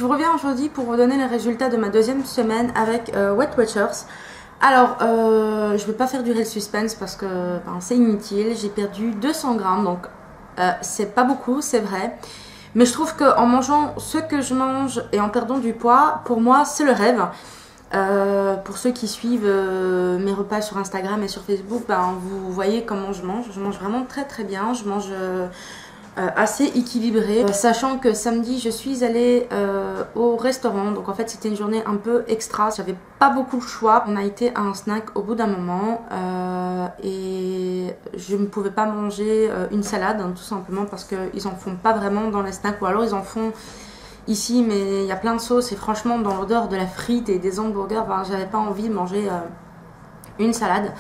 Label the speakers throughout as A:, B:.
A: vous reviens aujourd'hui pour vous donner les résultats de ma deuxième semaine avec Weight Watchers. Alors, je ne vais pas faire durer le suspense parce que c'est inutile. J'ai perdu 200 grammes, donc c'est pas beaucoup, c'est vrai. Mais je trouve qu'en mangeant ce que je mange et en perdant du poids, pour moi, c'est le rêve. Pour ceux qui suivent mes repas sur Instagram et sur Facebook, vous voyez comment je mange. Je mange vraiment très très bien. Je mange assez équilibré, sachant que samedi je suis allée au restaurant, donc en fait c'était une journée un peu extra, j'avais pas beaucoup le choix. On a été à un snack au bout d'un moment et je ne pouvais pas manger une salade, tout simplement parce qu'ils en font pas vraiment dans les snacks, ou alors ils en font ici mais il y a plein de sauces et franchement dans l'odeur de la frite et des hamburgers, j'avais pas envie de manger une salade.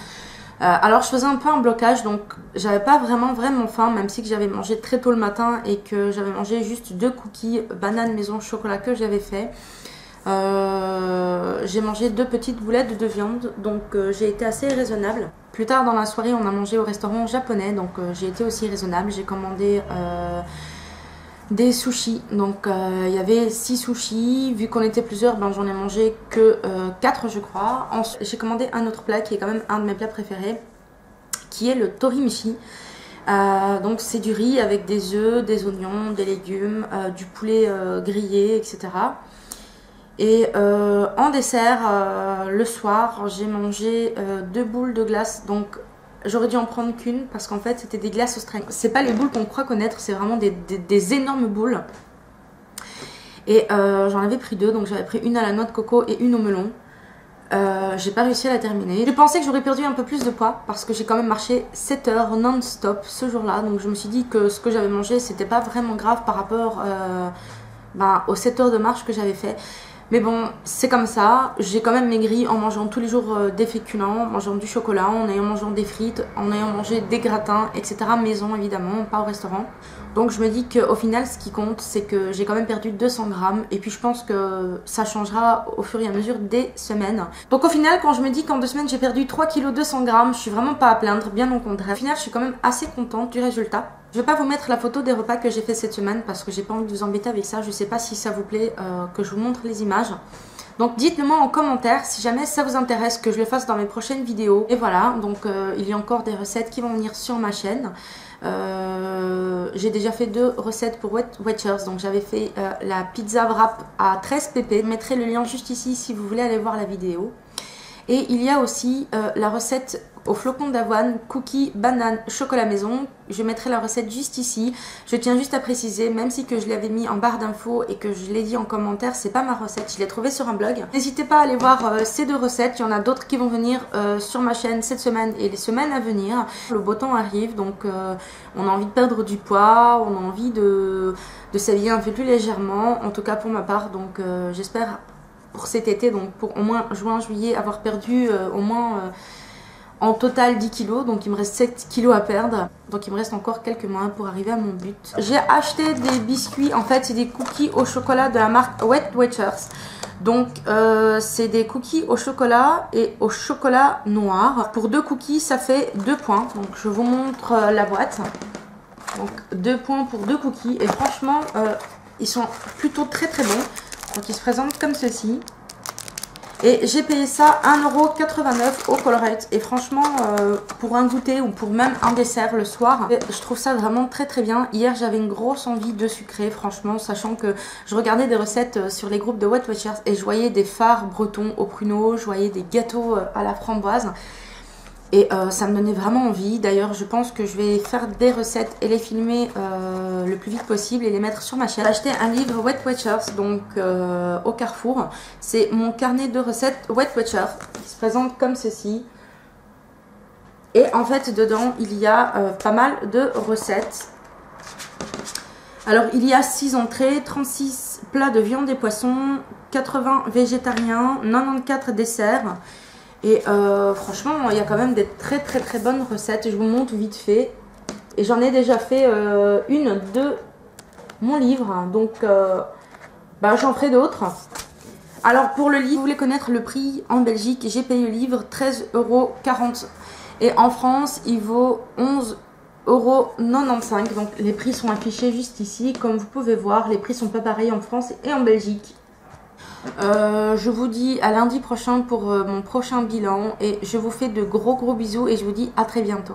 A: Alors je faisais un peu un blocage, donc j'avais pas vraiment faim, même si que j'avais mangé très tôt le matin et que j'avais mangé juste 2 cookies banane maison chocolat que j'avais fait. J'ai mangé 2 petites boulettes de viande, donc j'ai été assez raisonnable. Plus tard dans la soirée on a mangé au restaurant japonais, donc j'ai été aussi raisonnable. J'ai commandé des sushis, donc il y avait 6 sushis, vu qu'on était plusieurs, j'en ai mangé que 4 je crois. Ensuite j'ai commandé un autre plat qui est quand même un de mes plats préférés, qui est le torimichi. Donc c'est du riz avec des œufs, des oignons, des légumes, du poulet grillé, etc. Et en dessert, le soir, j'ai mangé 2 boules de glace, donc j'aurais dû en prendre qu'une parce qu'en fait c'était des glaces australiennes. C'est pas les boules qu'on croit connaître, c'est vraiment des énormes boules. Et j'en avais pris 2, donc j'avais pris une à la noix de coco et une au melon. J'ai pas réussi à la terminer. Je pensais que j'aurais perdu un peu plus de poids parce que j'ai quand même marché 7 heures non-stop ce jour-là. Donc je me suis dit que ce que j'avais mangé c'était pas vraiment grave par rapport aux 7 heures de marche que j'avais fait. Mais bon, c'est comme ça, j'ai quand même maigri en mangeant tous les jours des féculents, en mangeant du chocolat, en ayant mangé des frites, en ayant mangé des gratins, etc. Maison évidemment, pas au restaurant. Donc je me dis qu'au final, ce qui compte, c'est que j'ai quand même perdu 200 grammes. Et puis je pense que ça changera au fur et à mesure des semaines. Donc au final, quand je me dis qu'en 2 semaines, j'ai perdu 3 kg 200 grammes, je suis vraiment pas à plaindre, bien au contraire. Au final, je suis quand même assez contente du résultat. Je vais pas vous mettre la photo des repas que j'ai fait cette semaine parce que j'ai pas envie de vous embêter avec ça. Je sais pas si ça vous plaît que je vous montre les images. Donc dites-le moi en commentaire si jamais ça vous intéresse que je le fasse dans mes prochaines vidéos. Et voilà, donc il y a encore des recettes qui vont venir sur ma chaîne. J'ai déjà fait 2 recettes pour Watchers. Donc j'avais fait la pizza wrap à 13 pp. Je mettrai le lien juste ici si vous voulez aller voir la vidéo. Et il y a aussi la recette au flocon d'avoine, cookies, banane, chocolat maison. Je mettrai la recette juste ici. Je tiens juste à préciser, même si que je l'avais mis en barre d'infos et que je l'ai dit en commentaire, c'est pas ma recette, je l'ai trouvée sur un blog. N'hésitez pas à aller voir ces 2 recettes, il y en a d'autres qui vont venir sur ma chaîne cette semaine et les semaines à venir. Le beau temps arrive, donc on a envie de perdre du poids, on a envie de s'habiller un peu plus légèrement, en tout cas pour ma part, donc j'espère pour cet été, donc pour au moins juin, juillet, avoir perdu au moins en total 10 kilos, donc il me reste 7 kilos à perdre, donc il me reste encore quelques mois pour arriver à mon but. J'ai acheté des biscuits, en fait c'est des cookies au chocolat de la marque Weight Watchers. Donc c'est des cookies au chocolat et au chocolat noir. Pour 2 cookies ça fait 2 points, donc je vous montre la boîte. Donc 2 points pour 2 cookies et franchement ils sont plutôt très très bons. Donc ils se présentent comme ceci. Et j'ai payé ça 1,89 € au Colruyt. Et franchement, pour un goûter ou pour même un dessert le soir, je trouve ça vraiment très très bien. Hier, j'avais une grosse envie de sucré, franchement, sachant que je regardais des recettes sur les groupes de Weight Watchers et je voyais des fards bretons au pruneau, je voyais des gâteaux à la framboise. Et ça me donnait vraiment envie. D'ailleurs, je pense que je vais faire des recettes et les filmer le plus vite possible et les mettre sur ma chaîne. J'ai acheté un livre Weight Watchers, donc au Carrefour. C'est mon carnet de recettes Weight Watchers qui se présente comme ceci. Et en fait, dedans, il y a pas mal de recettes. Alors, il y a 6 entrées, 36 plats de viande et poissons, 80 végétariens, 94 desserts. Et franchement, il y a quand même des très très très bonnes recettes. Je vous montre vite fait. Et j'en ai déjà fait une de mon livre. Donc j'en ferai d'autres. Alors pour le livre, vous voulez connaître le prix en Belgique, j'ai payé le livre 13,40 €. Et en France, il vaut 11 €95. Donc les prix sont affichés juste ici. Comme vous pouvez voir, les prix sont pas pareils en France et en Belgique. Je vous dis à lundi prochain pour mon prochain bilan. Et je vous fais de gros bisous et je vous dis à très bientôt.